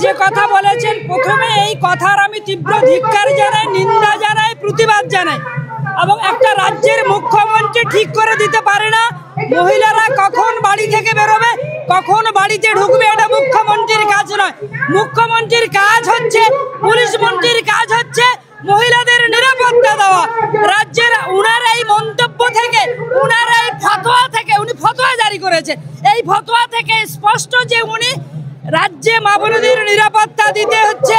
যে কথা বলেছেন, প্রথমে এই কথার আমি তীব্র ধিক্কার জানাই, নিন্দা জানাই, প্রতিবাদ জানাই। এবং একটা রাজ্যের মুখ্যমন্ত্রী ঠিক করে দিতে পারে না মহিলারা কখন বাড়ি থেকে বেরোবে, কখন বাড়িতে ঢুকবে। এটা মুখ্যমন্ত্রীর কাজ নয়। মুখ্যমন্ত্রীর কাজ হচ্ছে, পুলিশ মন্ত্রীর কাজ হচ্ছে মহিলাদের নিরাপত্তা দেওয়া। রাজ্যের উনার এই মন্তব্য থেকে, উনার এই ফতোয়া থেকে, উনি ফতোয়া জারি করেছে, এই ফতোয়া থেকে স্পষ্ট যে উনি রাজ্যে মা বোনদের নিরাপত্তা দিতে হচ্ছে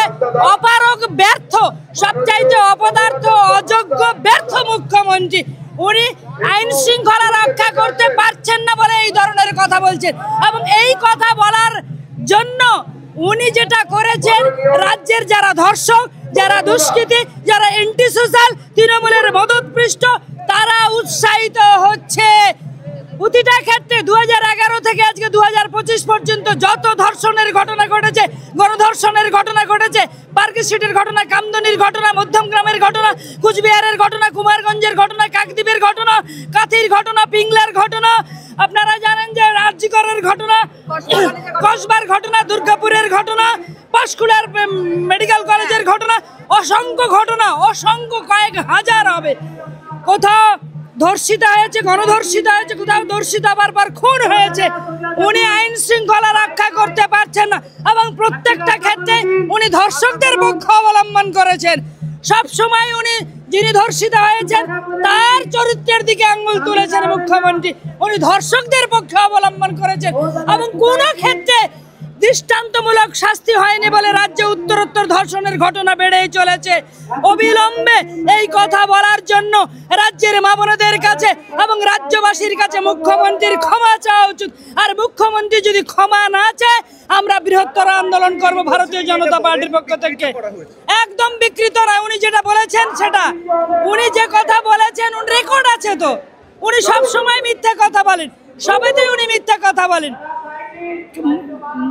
অপারগ, ব্যর্থ, সবচাইতে অপদার্থ, অযোগ্য, ব্যর্থ মুখ্যমন্ত্রী। উনি আইন শৃঙ্খলা রক্ষা করতে পারছেন না বলে এই ধরনের কথা বলছেন। এবং এই কথা বলার জন্য উনি যেটা করেছেন, রাজ্যের যারা ধর্ষক, যারা দুষ্কৃতী, যারা এন্টি সোশ্যাল, তৃণমূলের মদতপৃষ্ট, তারা উৎসাহিত হচ্ছে। প্রতিটা ক্ষেত্রে 2011 থেকে আজকে 2025 পর্যন্ত যত ধর্ষণের ঘটনা ঘটেছে, গণধর্ষণের ঘটনা ঘটেছে, পার্ক স্ট্রিটের ঘটনা, কামদনির ঘটনা, মধ্যমগ্রামের ঘটনা, কুচবিহারের ঘটনা, কুমারগঞ্জের ঘটনা, কাকদ্বীপের ঘটনা, কাথির ঘটনা, পিংলার ঘটনা, আপনারা জানেন যে রাজগড়ের ঘটনা, কসবার ঘটনা, দুর্গাপুরের ঘটনা, পাঁশকুড়ার মেডিকেল কলেজের ঘটনা, অসংখ্য ঘটনা, অসংখ্য, কয়েক হাজার হবে। কোথাও ধর্ষিতা হয়েছে, গণধর্ষিতা হয়েছে, কোথাও ধর্ষিতা বারবার খুন হয়েছে। উনি আইন শৃঙ্খলা রক্ষা করতে পারছেন না এবং প্রত্যেকটা ক্ষেত্রে উনি ধর্ষকদের পক্ষ অবলম্বন করেছেন। সব সময় উনি, যিনি ধর্ষিতা হয়েছেন তার চরিত্রের দিকে আঙ্গুল তুলেছেন মুখ্যমন্ত্রী। উনি ধর্ষকদের পক্ষে অবলম্বন করেছেন এবং কোনো ক্ষেত্রে দৃষ্টান্তমূলক শাস্তি হয়নি বলে রাজ্যে উত্তরোত্তর ধর্ষণের ঘটনা বেড়েই চলেছে। অবিলম্বে এই কথা বলার জন্য রাজ্যের মা বোনদের কাছে এবং রাজ্যবাসীর কাছে মুখ্যমন্ত্রীর ক্ষমা চাওয়া উচিত। আর মুখ্যমন্ত্রী যদি ক্ষমা না চায়, আমরা বৃহত্তর আন্দোলন করব ভারতীয় জনতা পার্টির পক্ষ থেকে। একদম বিকৃত নয় উনি যেটা বলেছেন সেটা। উনি যে কথা বলেছেন, উনি রেকর্ড আছে তো। উনি সব সময় মিথ্যা কথা বলেন, সবেতেই উনি মিথ্যা কথা বলেন।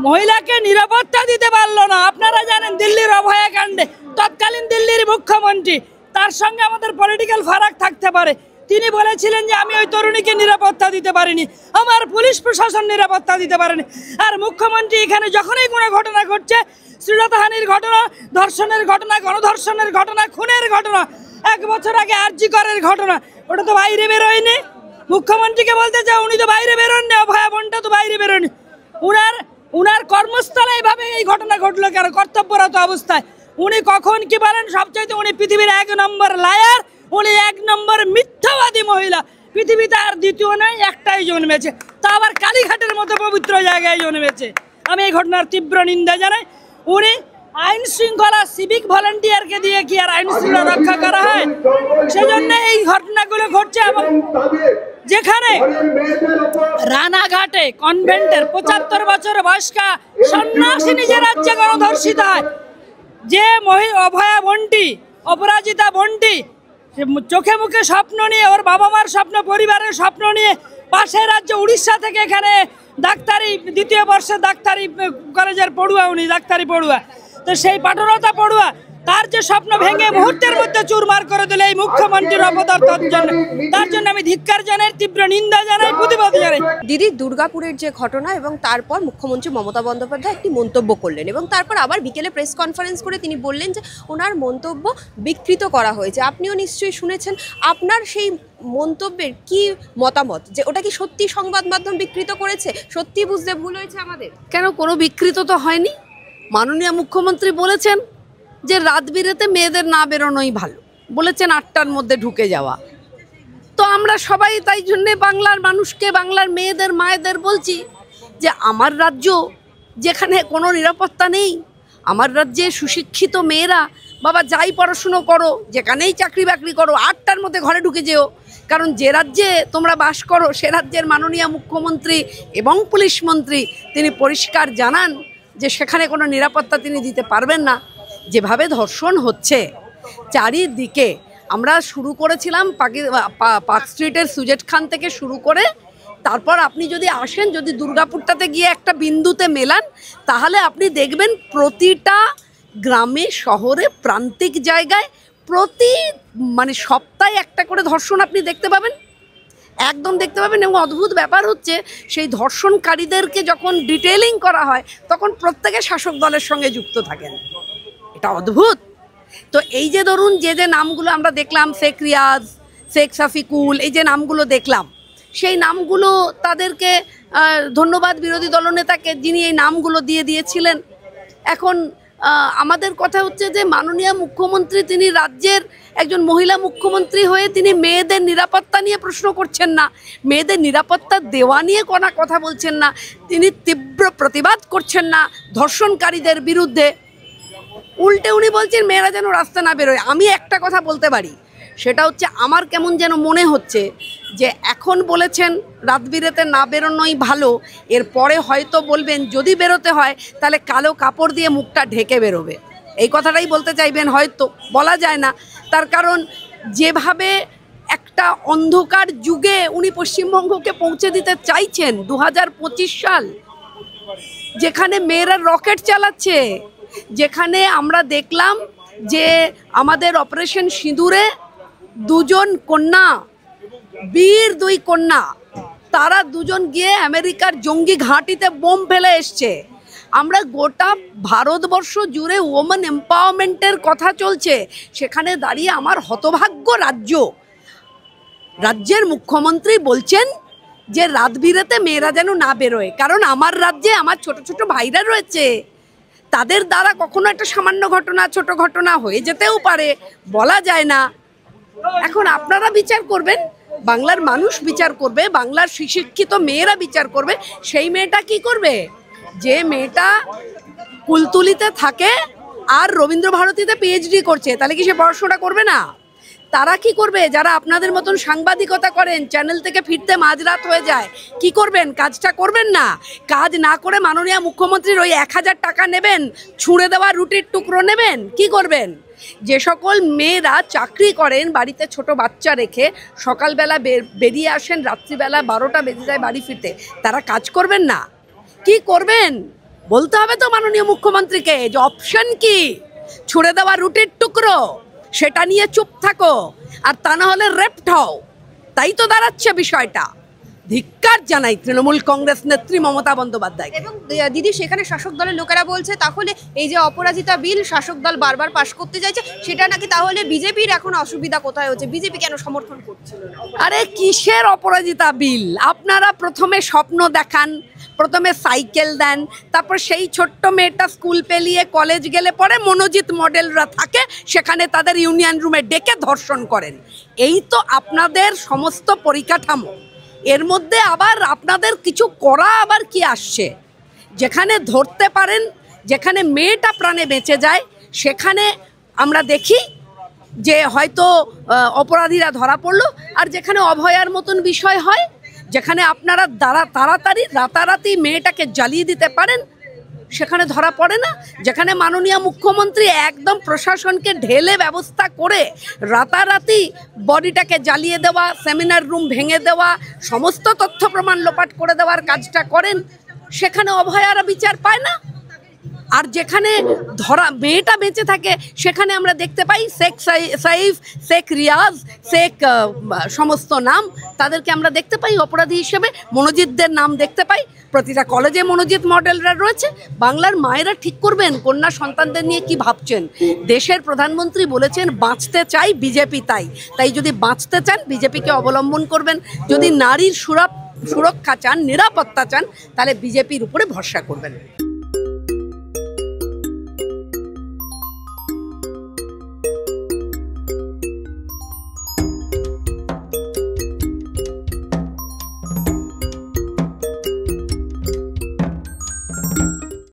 মহিলাকে নিরাপত্তা দিতে পারলো না। আপনারা জানেন দিল্লির অভয়াকাণ্ডে তৎকালীন দিল্লির মুখ্যমন্ত্রী, তার সঙ্গে আমাদের পলিটিক্যাল ফারাক থাকতে পারে, তিনি বলেছিলেন যে আমি ওই তরুণীকে নিরাপত্তা দিতে পারিনি, আমার পুলিশ প্রশাসন নিরাপত্তা দিতে পারেনি। আর মুখ্যমন্ত্রী এখানে যখনই কোনো ঘটনা ঘটছে, শ্লীলতাহানির ঘটনা, ধর্ষণের ঘটনা, গণধর্ষণের ঘটনা, খুনের ঘটনা, 1 বছর আগে আরজি করের ঘটনা, ওটা তো বাইরে বেরোয়নি। মুখ্যমন্ত্রীকে বলতে চাই, উনি তো বাইরে বেরোননি, অভয়া বোনটা তো বাইরে বেরোয়নি। উনার কর্মস্থলে এইভাবে এই ঘটনা ঘটলো কেন? কর্তব্যরত অবস্থায়। উনি কখন কি বলেন? সবচাইতে উনি পৃথিবীর 1 নম্বর লায়ার, উনি 1 নম্বর মিথ্যাবাদী মহিলা। পৃথিবীতে আর দ্বিতীয় নয়, একটাই জন্মেছে, তা আবার কালীঘাটের মতো পবিত্র জায়গায় জন্মেছে। আমি এই ঘটনার তীব্র নিন্দা জানাই। উনি আইন শৃঙ্খলা, সিভিক ভলেন্টিয়ারকে দিয়ে কি আর আইন শৃঙ্খলা রক্ষা করা হয়? সেজন্য এই ঘটনাগুলো ঘটছে। এবং যেখানে রানাঘাটে কনভেন্টের 75 বছর বয়স্কা সন্ন্যাসিনী যে রাজ্যে গণধর্ষিত হয়, যে অভয়া বোনটি, অপরাজিতা বোনটি চোখে মুখে স্বপ্ন নিয়ে, ওর বাবা মার স্বপ্ন, পরিবারের স্বপ্ন নিয়ে পাশের রাজ্য উড়িষ্যা থেকে এখানে ডাক্তারি, 2য় বর্ষের ডাক্তারি কলেজের পড়ুয়া, উনি ডাক্তারি পড়ুয়া, তো সেই পাঠরতা পড়ুয়া, তার যে স্বপ্ন ভেঙে মুহূর্তের মধ্যে চুরমার করে দিলে এই মুখ্যমন্ত্রীর অপদার্থতার জন্য, তার জন্য আমি ধিক্কার জানাই, তীব্র নিন্দা জানাই, প্রতিবাদ জানাই। দিদি, দুর্গাপুরের যে ঘটনা এবং তারপর মুখ্যমন্ত্রী মমতা বন্দ্যোপাধ্যায় একটি মন্তব্য করলেন এবং তারপর আবার বিকেলে প্রেস কনফারেন্স করে তিনি বললেন যে ওনার মন্তব্য বিকৃত করা হয়েছে। আপনিও নিশ্চয়ই শুনেছেন। আপনার সেই মন্তব্যের কি মতামত? যে ওটা কি সত্যি সংবাদ মাধ্যম বিকৃত করেছে? সত্যি বুঝতে ভুল হয়েছে আমাদের? কেন, কোনো বিকৃত তো হয়নি। মাননীয় মুখ্যমন্ত্রী বলেছেন যে রাত বিরেতে মেয়েদের না বেরোনোই ভালো, বলেছেন 8টার মধ্যে ঢুকে যাওয়া। তো আমরা সবাই তাই জন্যে বাংলার মানুষকে, বাংলার মেয়েদের, মায়েদের বলছি যে আমার রাজ্য যেখানে কোনো নিরাপত্তা নেই, আমার রাজ্যে সুশিক্ষিত মেয়েরা, বাবা যাই পড়াশুনো করো, যেখানেই চাকরি বাকরি করো, 8টার মধ্যে ঘরে ঢুকে যেও। কারণ যে রাজ্যে তোমরা বাস করো সে রাজ্যের মাননীয় মুখ্যমন্ত্রী এবং পুলিশ মন্ত্রী তিনি পরিষ্কার জানান যে সেখানে কোনো নিরাপত্তা তিনি দিতে পারবেন না। যেভাবে ধর্ষণ হচ্ছে চারিদিকে, আমরা শুরু করেছিলাম পার্ক স্ট্রিটের সুজেট খান থেকে শুরু করে, তারপর আপনি যদি আসেন, যদি দুর্গাপুরটাতে গিয়ে একটা বিন্দুতে মেলান, তাহলে আপনি দেখবেন প্রতিটা গ্রামে, শহরে, প্রান্তিক জায়গায় প্রতি সপ্তাহে একটা করে ধর্ষণ আপনি দেখতে পাবেন। একদম দেখতে পাবেন। এবং অদ্ভুত ব্যাপার হচ্ছে সেই ধর্ষণকারীদেরকে যখন ডিটেলিং করা হয় তখন প্রত্যেকে শাসক দলের সঙ্গে যুক্ত থাকেন, এটা অদ্ভুত। তো এই যে ধরুন যে নামগুলো আমরা দেখলাম, শেখ রিয়াজ, শেখ শফিকুল, এই যে নামগুলো দেখলাম, সেই নামগুলো তাদেরকে ধন্যবাদ বিরোধী দলনেতাকে যিনি এই নামগুলো দিয়ে দিয়েছিলেন। এখন আমাদের কথা হচ্ছে যে মাননীয় মুখ্যমন্ত্রী তিনি রাজ্যের একজন মহিলা মুখ্যমন্ত্রী হয়ে তিনি মেয়েদের নিরাপত্তা নিয়ে প্রশ্ন করছেন না, মেয়েদের নিরাপত্তা দেওয়া নিয়ে কোনো কথা বলছেন না, তিনি তীব্র প্রতিবাদ করছেন না ধর্ষণকারীদের বিরুদ্ধে। উল্টে উনি বলছেন মেয়েরা যেন রাস্তা না বেরোয়। আমি একটা কথা বলতে পারি, সেটা হচ্ছে আমার কেমন যেন মনে হচ্ছে যে এখন বলেছেন রাতবিরেতে না বেরোনোই ভালো, এরপরে হয়তো বলবেন যদি বেরোতে হয় তাহলে কালো কাপড় দিয়ে মুখটা ঢেকে বেরোবে, এই কথাটাই বলতে চাইবেন, হয়তো বলা যায় না। তার কারণ যেভাবে একটা অন্ধকার যুগে উনি পশ্চিমবঙ্গকে পৌঁছে দিতে চাইছেন, 2025 সাল, যেখানে মেয়েরা রকেট চালাচ্ছে, যেখানে আমরা দেখলাম যে আমাদের অপারেশন সিঁদুরে দুজন কন্যা, বীর দুই কন্যা, তারা দুজন গিয়ে আমেরিকার জঙ্গি ঘাঁটিতে বোম ফেলে এসছে। আমরা গোটা ভারতবর্ষ জুড়ে ওমেন এম্পাওয়ারমেন্টের কথা চলছে, সেখানে দাঁড়িয়ে আমার হতভাগ্য রাজ্যের মুখ্যমন্ত্রী বলছেন যে রাত বিরেতে মেয়েরা যেন না বেরোয়। কারণ আমার রাজ্যে আমার ছোট ছোট ভাইরা রয়েছে, তাদের দ্বারা কখনো একটা সামান্য ঘটনা, ছোট ঘটনা হয়ে যেতেও পারে, বলা যায় না। এখন আপনারা বিচার করবেন, বাংলার মানুষ বিচার করবে, বাংলার শিক্ষিত মেয়েরা বিচার করবে। সেই মেয়েটা কি করবে? যে মেয়েটা কুলতুলিতে থাকে আর রবীন্দ্রভারতীতে পিএইচডি করছে, তাহলে কি সে পড়াশোনা করবে না? তারা কি করবে? যারা আপনাদের মতন সাংবাদিকতা করেন, চ্যানেল থেকে ফিরতে মাঝরাত হয়ে যায়, কি করবেন? কাজটা করবেন না। কাজ না করে মাননীয় মুখ্যমন্ত্রীর ওই 1000 টাকা নেবেন, ছুঁড়ে দেওয়া রুটির টুকরো নেবেন, কি করবেন? যে সকল মেয়েরা চাকরি করেন বাড়িতে ছোট বাচ্চা রেখে, সকালবেলা বেরিয়ে আসেন, রাত্রিবেলা 12টা বেজে যায় বাড়ি ফিরতে, তারা কাজ করবেন না? কি করবেন? বলতে হবে তো মাননীয় মুখ্যমন্ত্রীকে যে অপশন কি, ছুঁড়ে দেওয়া রুটির টুকরো, সেটা নিয়ে চুপ থাকো, আর তা না হলে রেপ্ট হও। তাই তো দাঁড়াচ্ছে বিষয়টা। ধিক্কার জানাই তৃণমূল কংগ্রেস নেত্রী মমতা বন্দ্যোপাধ্যায়। এবং দিদি, সেখানে শাসক দলের লোকেরা বলছে তাহলে এই যে অপরাজিতা বিল শাসক দল বারবার পাশ করতে চাইছে, সেটা নাকি তাহলে বিজেপির এখন অসুবিধা কোথায় হচ্ছে, বিজেপি কেন সমর্থন করছে? আরে কিসের অপরাজিতা বিল? আপনারা প্রথমে স্বপ্ন দেখান, প্রথমে সাইকেল দেন, তারপর সেই ছোট্ট মেয়েটা স্কুল পেরিয়ে কলেজ গেলে পরে মনোজিৎ মডেলরা থাকে, সেখানে তাদের ইউনিয়ন রুমে ডেকে ধর্ষণ করেন। এই তো আপনাদের সমস্ত পরিকাঠামো। এর মধ্যে আবার আপনাদের কিছু করা আবার কি আসছে? যেখানে ধরতে পারেন, যেখানে মেয়েটা প্রাণে বেঁচে যায়, সেখানে আমরা দেখি যে হয়তো অপরাধীরা ধরা পড়লো, আর যেখানে অভয়ার মতন বিষয় হয়, যেখানে আপনারা তাড়াতাড়ি রাতারাতি মেয়েটাকে জ্বালিয়ে দিতে পারেন, সেখানে ধরা পড়ে না। যেখানে মাননীয় মুখ্যমন্ত্রী একদম প্রশাসনকে ঢেলে ব্যবস্থা করে রাতারাতি বডিটাকে জ্বালিয়ে দেওয়া, সেমিনার রুম ভেঙে দেওয়া, সমস্ত তথ্য প্রমাণ লোপাট করে দেওয়ার কাজটা করেন, সেখানে অভয়ারা বিচার পায় না। আর যেখানে ধরা মেয়েটা বেঁচে থাকে, সেখানে আমরা দেখতে পাই শেখ সাইফ, শেখ রিয়াজ, শেখ সমস্ত নাম, তাদেরকে আমরা দেখতে পাই অপরাধী হিসেবে। মনোজিৎদের নাম দেখতে পাই, প্রতিটা কলেজে মনোজিৎ মডেলরা রয়েছে। বাংলার মায়েরা ঠিক করবেন কন্যা সন্তানদের নিয়ে কি ভাবছেন। দেশের প্রধানমন্ত্রী বলেছেন বাঁচতে চাই বিজেপি, তাই যদি বাঁচতে চান বিজেপিকে অবলম্বন করবেন, যদি নারীর সুরক্ষা চান, নিরাপত্তা চান, তাহলে বিজেপির উপরে ভরসা করবেন।